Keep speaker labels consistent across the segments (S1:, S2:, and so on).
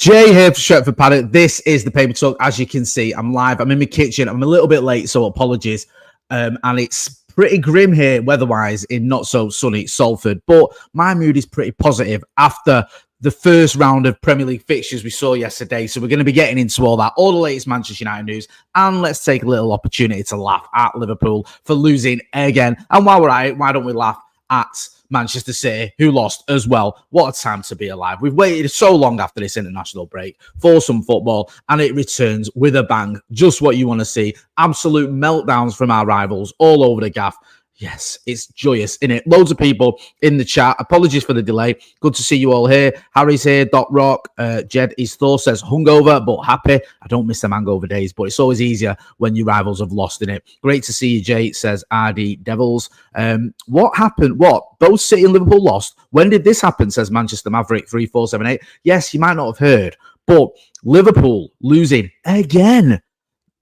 S1: Jay here for Stretford Paddock. This is the Paper Talk. As you can see, I'm live. I'm in my kitchen. I'm a little bit late, so apologies. And it's pretty grim here weather-wise in not so sunny Salford. But my mood is pretty positive after the first round of Premier League fixtures we saw yesterday. So we're going to be getting into all that, all the latest Manchester United news. And let's take a little opportunity to laugh at Liverpool for losing again. And while we're at it, why don't we laugh at Manchester City, who lost as well? What a time to be alive. We've waited so long after this international break for some football, and it returns with a bang. Just what you want to see. Absolute meltdowns from our rivals all over the gaff. Yes, it's joyous, isn't it? Loads of people in the chat. Apologies for the delay. Good to see you all here. Harry's here. Dot Rock. Jed is Thor says hungover but happy. I don't miss the hangover days, but it's always easier when your rivals have lost in it. Great to see you, Jay, says RD Devils. What happened? What? Both City and Liverpool lost. When did this happen? Says Manchester Maverick 3478. Yes, you might not have heard, but Liverpool losing again.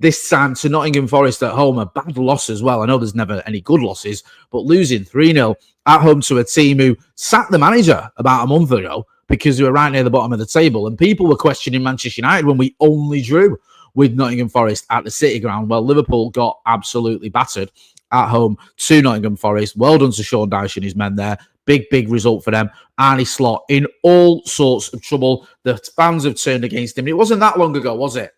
S1: This time to Nottingham Forest at home, a bad loss as well. I know there's never any good losses, but losing 3-0 at home to a team who sacked the manager about a month ago because they were right near the bottom of the table. And people were questioning Manchester United when we only drew with Nottingham Forest at the City Ground. Well, Liverpool got absolutely battered at home to Nottingham Forest. Well done to Sean Dyche and his men there. Big result for them. Arne Slot in all sorts of trouble. The fans have turned against him. It wasn't that long ago, was it?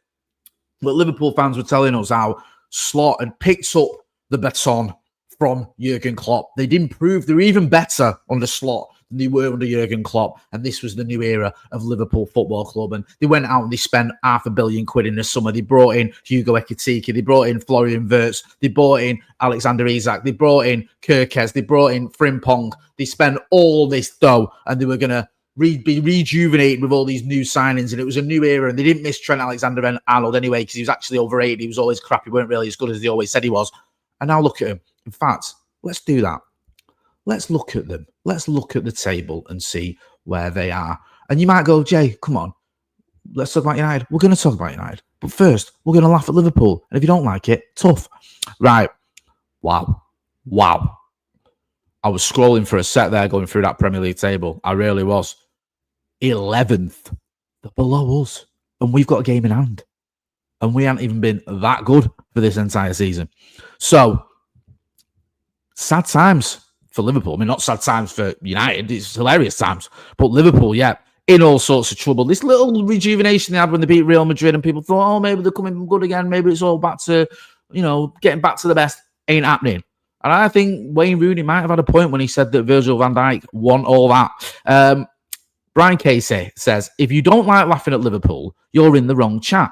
S1: But Liverpool fans were telling us how Slot had picked up the baton from Jurgen Klopp. They'd improved. They were even better under Slot than they were under Jurgen Klopp. And this was the new era of Liverpool Football Club. And they went out and they spent £500 million in the summer. They brought in Hugo Ekitike. They brought in Florian Wirtz. They brought in Alexander Isak. They brought in Kirkes. They brought in Frimpong. They spent all this dough and they were going to be rejuvenated with all these new signings, and it was a new era, and they didn't miss Trent Alexander-Arnold anyway because he was actually overrated. He was always crap. He weren't really as good as they always said he was. And now look at him. In fact, let's do that. Let's look at them. Let's look at the table and see where they are. And you might go, Jay, come on. Let's talk about United. We're going to talk about United. But first, we're going to laugh at Liverpool. And if you don't like it, tough. Right. Wow. I was scrolling for a set there going through that Premier League table. I really was. 11th. They're below us. And we've got a game in hand. And we haven't even been that good for this entire season. So, sad times for Liverpool. I mean, not sad times for United. It's hilarious times. But Liverpool, yeah, in all sorts of trouble. This little rejuvenation they had when they beat Real Madrid and people thought, oh, maybe they're coming good again. Maybe it's all back to, getting back to the best. Ain't happening. And I think Wayne Rooney might have had a point when he said that Virgil van Dijk won all that. Brian Casey says, if you don't like laughing at Liverpool, you're in the wrong chat.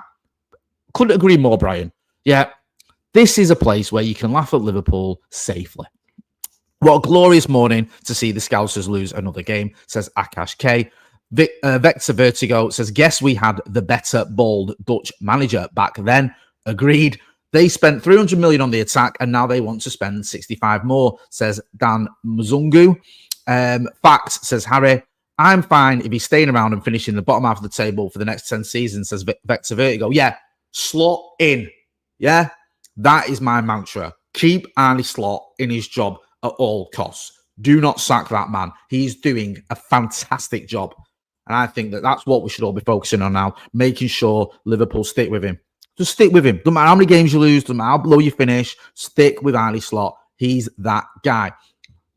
S1: Couldn't agree more, Brian. Yeah, this is a place where you can laugh at Liverpool safely. What a glorious morning to see the Scousers lose another game, says Akash K. Vector Vertigo says, guess we had the better bald Dutch manager back then. Agreed. They spent 300 million on the attack and now they want to spend 65 more, says Dan Mzungu. Facts, says Harry. I'm fine if he's staying around and finishing the bottom half of the table for the next 10 seasons, says Vector Vertigo. Yeah, Slot in. Yeah, that is my mantra. Keep Arne Slot in his job at all costs. Do not sack that man. He's doing a fantastic job. And I think that that's what we should all be focusing on now, making sure Liverpool stick with him. Just stick with him. Doesn't matter how many games you lose, doesn't matter how low you finish, stick with Arne Slot. He's that guy.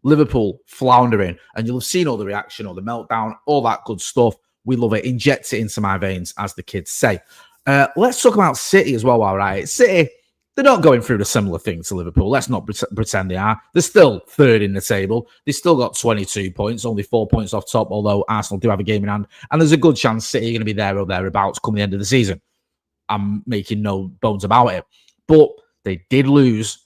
S1: Liverpool floundering, and you'll have seen all the reaction, all the meltdown, all that good stuff. We love it. Inject it into my veins, as the kids say. Let's talk about City as well while we're at it. City, they're not going through the similar thing to Liverpool. Let's not pretend they are. They're still third in the table. They've still got 22 points, only 4 points off top, although Arsenal do have a game in hand. And there's a good chance City are going to be there or thereabouts come the end of the season. I'm making no bones about it. But they did lose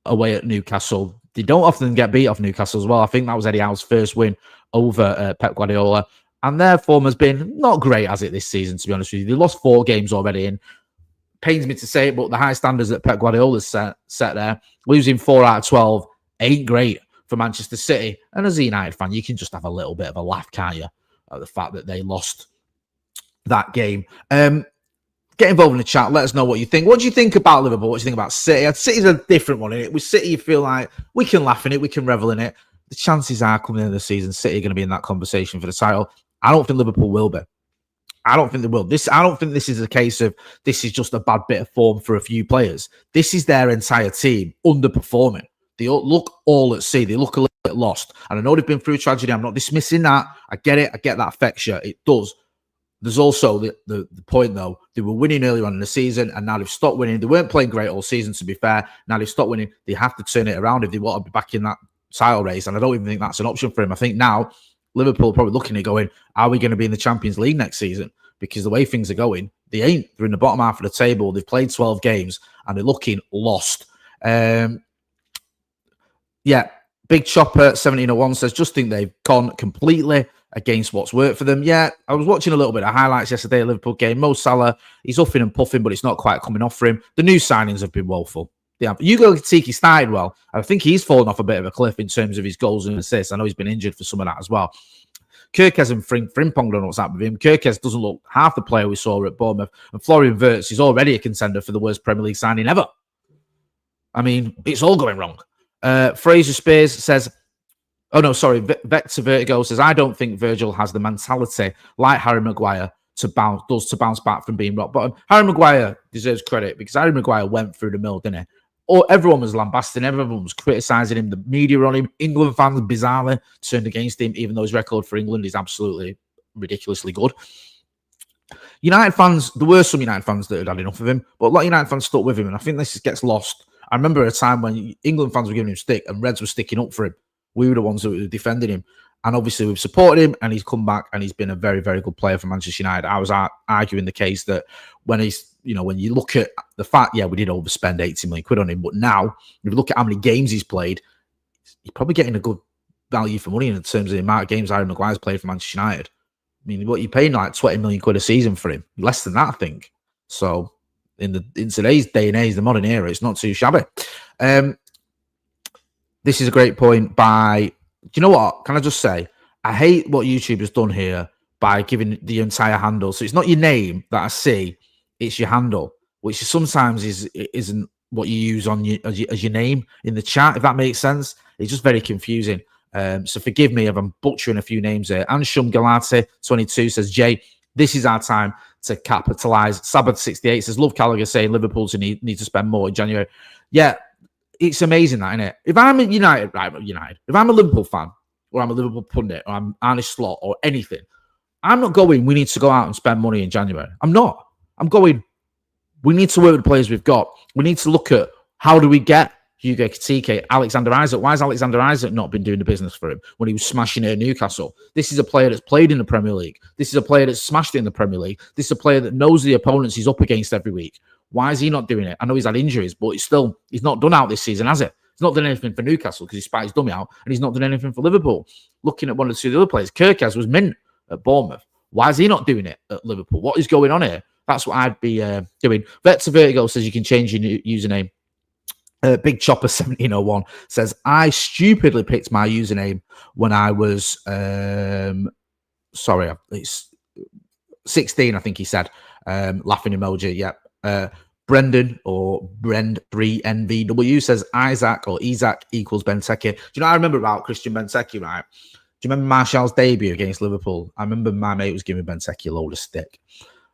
S1: away at Newcastle. They don't often get beat off Newcastle as well. I think that was Eddie Howe's first win over Pep Guardiola. And their form has been not great, has it, this season, to be honest with you. They lost 4 games already. And pains me to say it, but the high standards that Pep Guardiola's set there, losing 4 out of 12 ain't great for Manchester City. And as a United fan, you can just have a little bit of a laugh, can't you, at the fact that they lost that game. Get involved in the chat. Let us know what you think. What do you think about Liverpool? What do you think about City? City's a different one, isn't it? With City, you feel like we can laugh in it, we can revel in it. The chances are coming into the season, City are going to be in that conversation for the title. I don't think Liverpool will be. I don't think they will. I don't think this is a case of this is just a bad bit of form for a few players. This is their entire team underperforming. They look all at sea. They look a little bit lost. And I know they've been through tragedy. I'm not dismissing that. I get it. I get that affects you. It does. There's also the point, though. They were winning earlier on in the season, and now they've stopped winning. They weren't playing great all season, to be fair. Now they've stopped winning. They have to turn it around if they want to be back in that title race. And I don't even think that's an option for him. I think now Liverpool are probably looking at going, are we going to be in the Champions League next season? Because the way things are going, they ain't. They're in the bottom half of the table. They've played 12 games, and they're looking lost. Yeah, Big Chopper 1701 says, just think they've gone completely against what's worked for them. Yeah, I was watching a little bit of highlights yesterday at Liverpool game. Mo Salah, he's huffing and puffing, but it's not quite coming off for him. The new signings have been woeful. Yeah, Hugo Ekitike started well. I think he's fallen off a bit of a cliff in terms of his goals and assists. I know he's been injured for some of that as well. Kirkes and Frimpong don't know what's happened with him. Kirkes doesn't look half the player we saw at Bournemouth. And Florian Wirtz is already a contender for the worst Premier League signing ever. I mean, it's all going wrong. Fraser Spears says, Vector Vertigo says, I don't think Virgil has the mentality like Harry Maguire to bounce back from being rock bottom. Harry Maguire deserves credit because Harry Maguire went through the mill, didn't he? Everyone was lambasting him. Everyone was criticising him. The media on him. England fans bizarrely turned against him, even though his record for England is absolutely ridiculously good. United fans, there were some United fans that had enough of him, but a lot of United fans stuck with him, and I think this gets lost. I remember a time when England fans were giving him stick and Reds were sticking up for him. We were the ones that were defending him. And obviously we've supported him and he's come back and he's been a very, very good player for Manchester United. I was arguing the case that when when you look at the fact, yeah, we did overspend 80 million quid on him, but now if you look at how many games he's played, he's probably getting a good value for money in terms of the amount of games Harry Maguire's played for Manchester United. I mean, what you're paying like 20 million quid a season for him, less than that, I think. So in today's day and age, the modern era, it's not too shabby. This is a great point by, do you know what? Can I just say, I hate what YouTube has done here by giving the entire handle. So it's not your name that I see, it's your handle, which sometimes isn't what you use on as your name in the chat, if that makes sense. It's just very confusing. So forgive me if I'm butchering a few names here. Anshum Galati 22 says, Jay, this is our time to capitalise. Sabbath 68 says, love Gallagher saying Liverpool need to spend more in January. Yeah, it's amazing that, isn't it? If I'm if I'm a Liverpool fan, or I'm a Liverpool pundit, or I'm Arnish Slot, or anything, I'm not going, we need to go out and spend money in January. I'm not. I'm going, we need to work with the players we've got. We need to look at how do we get Hugo Ekitike, Alexander Isak. Why has Alexander Isak not been doing the business for him when he was smashing it at Newcastle? This is a player that's played in the Premier League. This is a player that's smashed it in the Premier League. This is a player that knows the opponents he's up against every week. Why is he not doing it? I know he's had injuries, but he's not done out this season, has it? He's not done anything for Newcastle because he spat his dummy out, and he's not done anything for Liverpool. Looking at one or two of the other players, Kirkes was mint at Bournemouth. Why is he not doing it at Liverpool? What is going on here? That's what I'd be doing. Vector Vertigo says you can change your username. Big Chopper 1701 says, I stupidly picked my username when I was, it's 16, I think he said. Laughing emoji, yep. Brendan or Brend3NVW says Isaac equals Benteke. Do you know, I remember about Christian Benteke, right? Do you remember Martial's debut against Liverpool? I remember my mate was giving Benteke a load of stick.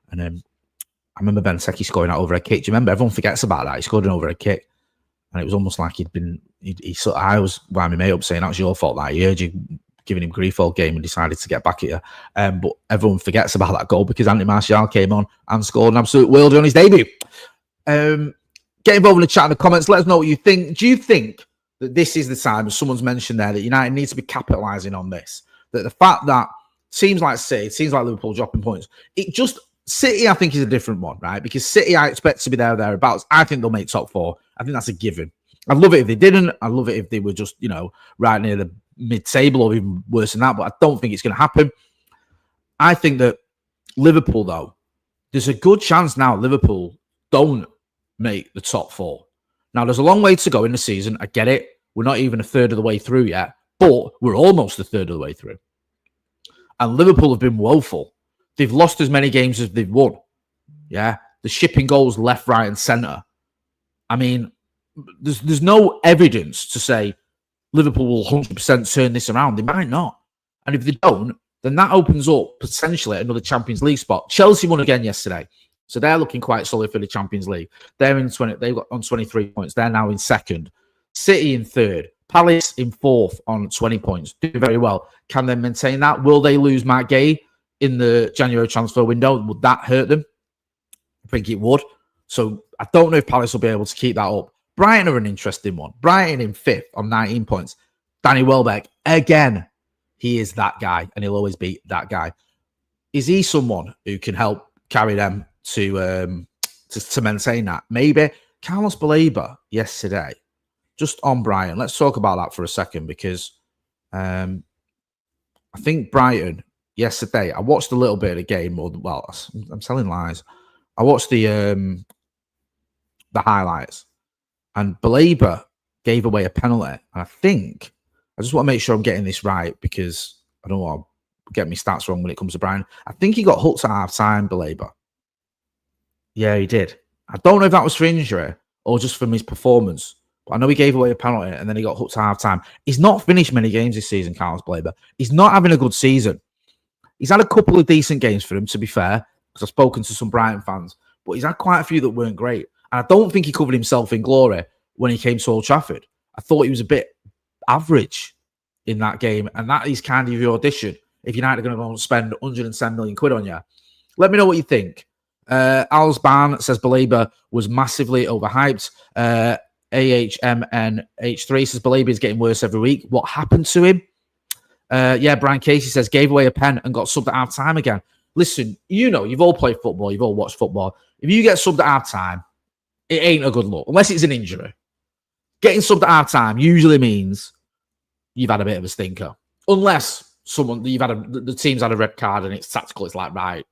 S1: And then I remember Benteke scoring out over a kick. Do you remember? Everyone forgets about that. He scored an over a kick. And it was almost like I was winding my mate up saying, that's your fault that he heard you giving him grief all game and decided to get back at you. But everyone forgets about that goal because Anthony Martial came on and scored an absolute worldie on his debut. Get involved in the chat in the comments. Let us know what you think. Do you think that this is the time, as someone's mentioned there, that United needs to be capitalising on this? That the fact that seems like Liverpool dropping points. City, I think, is a different one, right? Because City, I expect to be there or thereabouts. I think they'll make top four. I think that's a given. I'd love it if they didn't. I'd love it if they were just, right near the mid-table or even worse than that. But I don't think it's going to happen. I think that Liverpool, though, there's a good chance now Liverpool don't make the top four. Now, there's a long way to go in the season. I get it. We're not even a third of the way through yet. But we're almost a third of the way through. And Liverpool have been woeful. They've lost as many games as they've won. Yeah. The shipping goals left, right, and centre. I mean, there's no evidence to say Liverpool will 100% turn this around. They might not. And if they don't, then that opens up potentially another Champions League spot. Chelsea won again yesterday, so they're looking quite solid for the Champions League. They're in 20. They've got on 23 points. They're now in second. City in third. Palace in fourth on 20 points. Do very well. Can they maintain that? Will they lose Matt Gay in the January transfer window? Would that hurt them? I think it would. So I don't know if Palace will be able to keep that up. Brighton are an interesting one. Brighton in fifth on 19 points. Danny Welbeck, again, he is that guy, and he'll always be that guy. Is he someone who can help carry them to maintain that? Maybe. Carlos Baleba yesterday, just on Brighton. Let's talk about that for a second, because I think Brighton yesterday, I watched a little bit of the game. Well, I'm telling lies. I watched the highlights, and Baleba gave away a penalty. And I think, I just want to make sure I'm getting this right, because I don't want to get my stats wrong when it comes to Brighton. I think he got hooked at half time, Baleba. Yeah, he did. I don't know if that was for injury or just from his performance. But I know he gave away a penalty and then he got hooked at half time. He's not finished many games this season, Carlos Baleba. He's not having a good season. He's had a couple of decent games for him, to be fair, because I've spoken to some Brighton fans, but he's had quite a few that weren't great. And I don't think he covered himself in glory when he came to Old Trafford. I thought he was a bit average in that game, and that is kind of your audition if United are going to go and spend 110 million quid on you. Let me know what you think. Alsban says Baleba was massively overhyped. AHMNH3 says Baleba is getting worse every week. What happened to him? Brian Casey says gave away a pen and got subbed at half time again. Listen, you've all played football, you've all watched football. If you get subbed at half time, it ain't a good look, unless it's an injury. Getting subbed at half time usually means you've had a bit of a stinker. Unless the team's had a red card and it's tactical. It's like, right,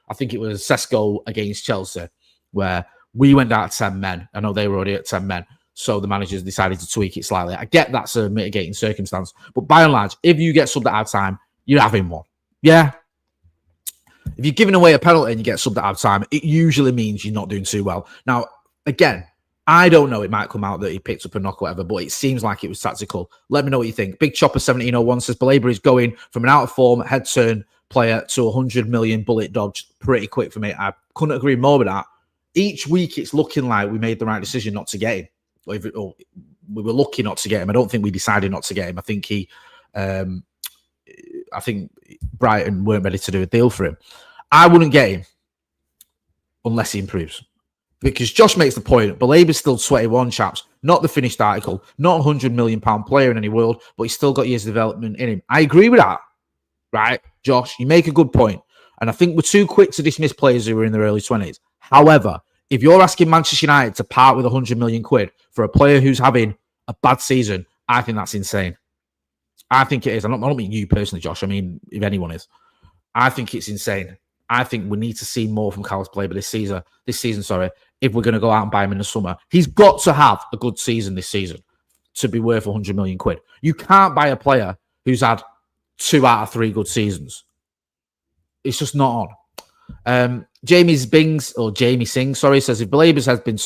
S1: I think it was Sesko against Chelsea where we went down to 10 men. I know they were already at 10 men. So the managers decided to tweak it slightly. I get that's a mitigating circumstance. But by and large, if you get subbed at half time, you're having one. Yeah. If you're giving away a penalty and you get subbed at half time, it usually means you're not doing too well. Now, again, I don't know. It might come out that he picked up a knock or whatever, but it seems like it was tactical. Let me know what you think. Big Chopper 1701 says Baleba is going from an out-of-form head-turn player to 100 million bullet dodge pretty quick for me. I couldn't agree more with that. Each week, it's looking like we made the right decision not to get him. Or we were lucky not to get him. I don't think we decided not to get him. I think I think Brighton weren't ready to do a deal for him. I wouldn't get him unless he improves. Because Josh makes the point, Baleba's still 21, chaps. Not the finished article. Not a £100 million player in any world, but he's still got years of development in him. I agree with that. Right, Josh? You make a good point. And I think we're too quick to dismiss players who are in their early 20s. However, if you're asking Manchester United to part with 100 million quid for a player who's having a bad season, I think that's insane. I think it is. I don't mean you personally, Josh. I mean, if anyone is. I think it's insane. I think we need to see more from Carlos Baleba this season, if we're going to go out and buy him in the summer. He's got to have a good season this season to be worth 100 million quid. You can't buy a player who's had 2 out of 3 good seasons. It's just not on. Jamie Singh says if Baleba's head been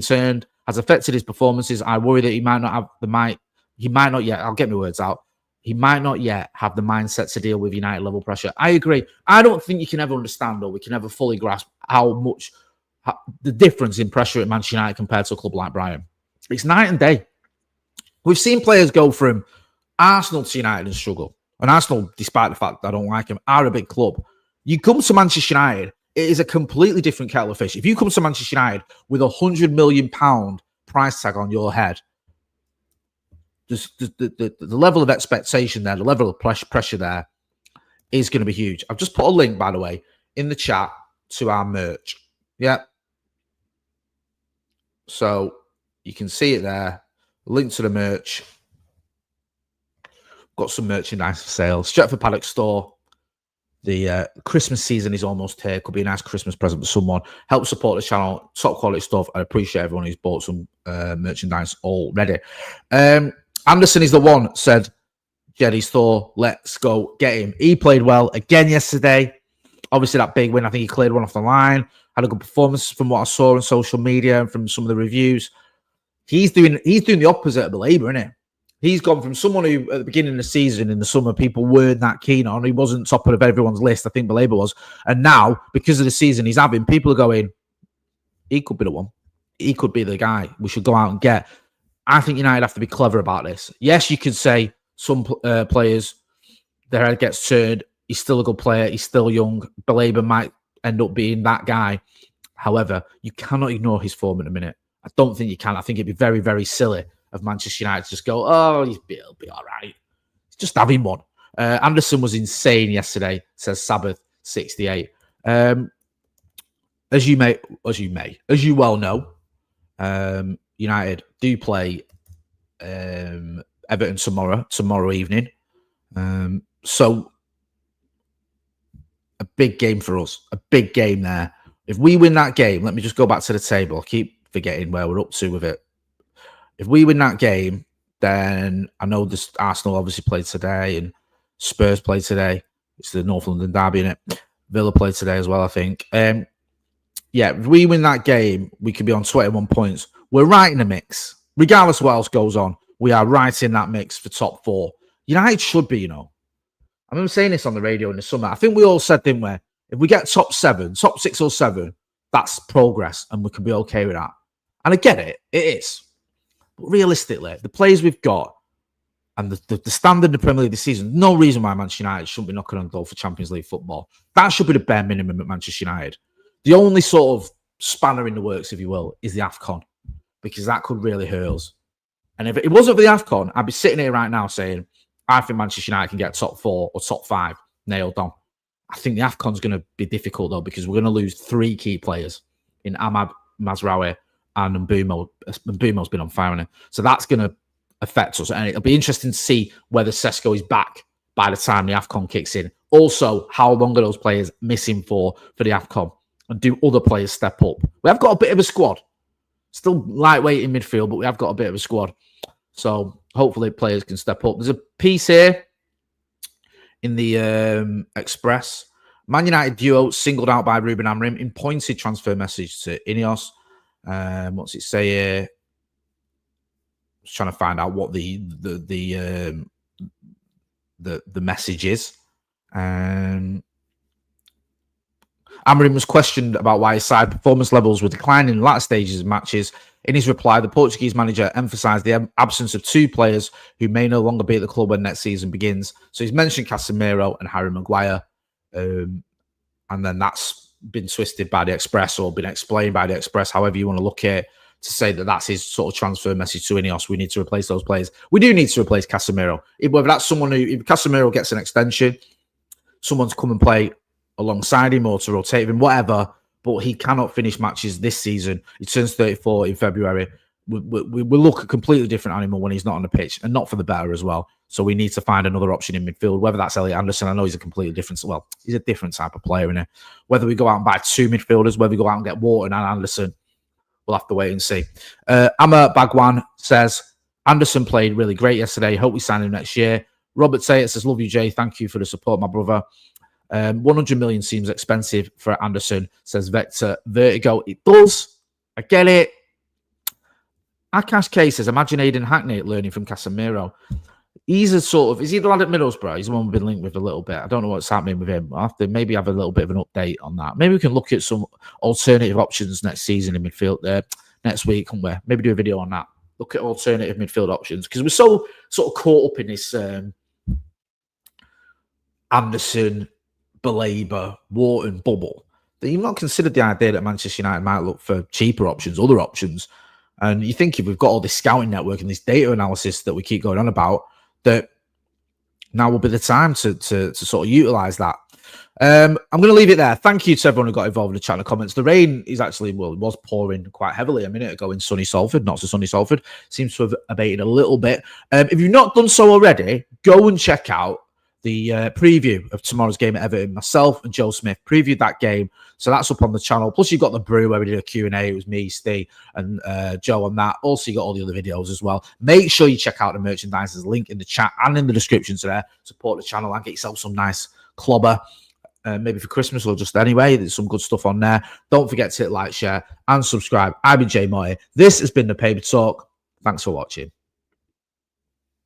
S1: turned has affected his performances, I worry that he might not have the might. He might not yet. I'll get my words out. He might not yet have the mindset to deal with United level pressure. I agree. I don't think you can ever understand or we can ever fully grasp how the difference in pressure at Manchester United compared to a club like Brighton. It's night and day. We've seen players go from Arsenal to United and struggle. And Arsenal, despite the fact that I don't like them, are a big club. You come to Manchester United, it is a completely different kettle of fish. If you come to Manchester United with £100 million price tag on your head, just the level of expectation there, the level of pressure there is going to be huge. I've just put a link, by the way, in the chat to our merch. Yeah. So you can see it there. Link to the merch. Got some merchandise for sale. Stretford Paddock store. The Christmas season is almost here. Could be a nice Christmas present for someone. Help support the channel. Top quality stuff. I appreciate everyone who's bought some merchandise already. Anderson is the one, said Jeddy's Thor. Let's go get him. He played well again yesterday. Obviously, that big win. I think he cleared one off the line. Had a good performance from what I saw on social media and from some of the reviews. He's doing the opposite of Baleba, isn't he? He's gone from someone who, at the beginning of the season in the summer, people weren't that keen on. He wasn't top of everyone's list. I think Baleba was. And now, because of the season he's having, people are going, he could be the one. He could be the guy we should go out and get. I think United have to be clever about this. Yes, you could say some players, their head gets turned. He's still a good player. He's still young. Baleba might end up being that guy. However, you cannot ignore his form at the minute. I don't think you can. I think it'd be very, very silly of Manchester United to just go, oh, he'll be all right. Just having one. Anderson was insane yesterday, says Sabbath 68. As you well know, United do play Everton tomorrow evening. So a big game for us, a big game there. If we win that game, let me just go back to the table. I keep forgetting where we're up to with it. If we win that game, then I know this Arsenal obviously played today and Spurs played today. It's the North London derby, innit? Villa played today as well, I think. If we win that game, we could be on 21 points. We're right in the mix. Regardless of what else goes on, we are right in that mix for top 4. United should be, I remember saying this on the radio in the summer. I think we all said, didn't we? If we get top 6 or 7, that's progress and we can be okay with that. And I get it. It is. But realistically, the players we've got and the standard in the Premier League this season, no reason why Manchester United shouldn't be knocking on the door for Champions League football. That should be the bare minimum at Manchester United. The only sort of spanner in the works, if you will, is the AFCON, because that could really hurt us. And if it wasn't for the AFCON, I'd be sitting here right now saying, I think Manchester United can get top 4 or top 5 nailed on. I think the AFCON's going to be difficult, though, because we're going to lose 3 key players in Ahmad, Mazraoui, and Mbeumo. Mbeumo's been on fire on it. So that's going to affect us. And it'll be interesting to see whether Sesko is back by the time the AFCON kicks in. Also, how long are those players missing for the AFCON? And do other players step up? We have got a bit of a squad. Still lightweight in midfield, but we have got a bit of a squad. So hopefully players can step up. There's a piece here in the Express. Man United duo singled out by Ruben Amorim in pointed transfer message to Ineos. What's it say here? Just trying to find out what the message is. Amorim was questioned about why his side performance levels were declining in latter stages of matches. In his reply, the Portuguese manager emphasised the absence of 2 players who may no longer be at the club when next season begins. So he's mentioned Casemiro and Harry Maguire. And then that's been twisted by the Express or been explained by the Express, however you want to look at it, to say that that's his sort of transfer message to Ineos. We need to replace those players. We do need to replace Casemiro. Whether that's someone who, if Casemiro gets an extension, someone to come and play alongside him or to rotate him, whatever, but he cannot finish matches this season. He turns 34 in February. We look a completely different animal when he's not on the pitch, and not for the better as well. So we need to find another option in midfield, whether that's Elliot Anderson. I know he's a completely different, he's a different type of player, isn't he? Whether we go out and buy 2 midfielders, whether we go out and get Wharton and Anderson, we'll have to wait and see. Amma Bagwan says, Anderson played really great yesterday. Hope we sign him next year. Robert Tate says, love you, Jay. Thank you for the support, my brother. 100 million seems expensive for Anderson, says Vector Vertigo. It does. I get it. Akash K says, imagine Aidan Hackney learning from Casemiro. He's a sort of, is he the lad at Middlesbrough? He's the one we've been linked with a little bit. I don't know what's happening with him. I'll have to maybe have a little bit of an update on that. Maybe we can look at some alternative options next season in midfield next week, can't we? Maybe do a video on that. Look at alternative midfield options, because we're so sort of caught up in this Anderson, Baleba, Wharton bubble that you've not considered the idea that Manchester United might look for cheaper options, other options. And you think if we've got all this scouting network and this data analysis that we keep going on about, that now will be the time to sort of utilise that. I'm going to leave it there. Thank you to everyone who got involved in the chat and comments. The rain is actually, it was pouring quite heavily a minute ago in sunny Salford, not so sunny Salford. Seems to have abated a little bit. If you've not done so already, go and check out the preview of tomorrow's game at Everton. Myself and Joe Smith previewed that game. So that's up on the channel. Plus, you've got the brew where we did a Q&A. It was me, Steve, and Joe on that. Also, you got all the other videos as well. Make sure you check out the merchandise. There's a link in the chat and in the description to there. Support the channel and get yourself some nice clobber. Maybe for Christmas or just anyway. There's some good stuff on there. Don't forget to hit like, share, and subscribe. I've been Jay Motty. This has been The Paper Talk. Thanks for watching.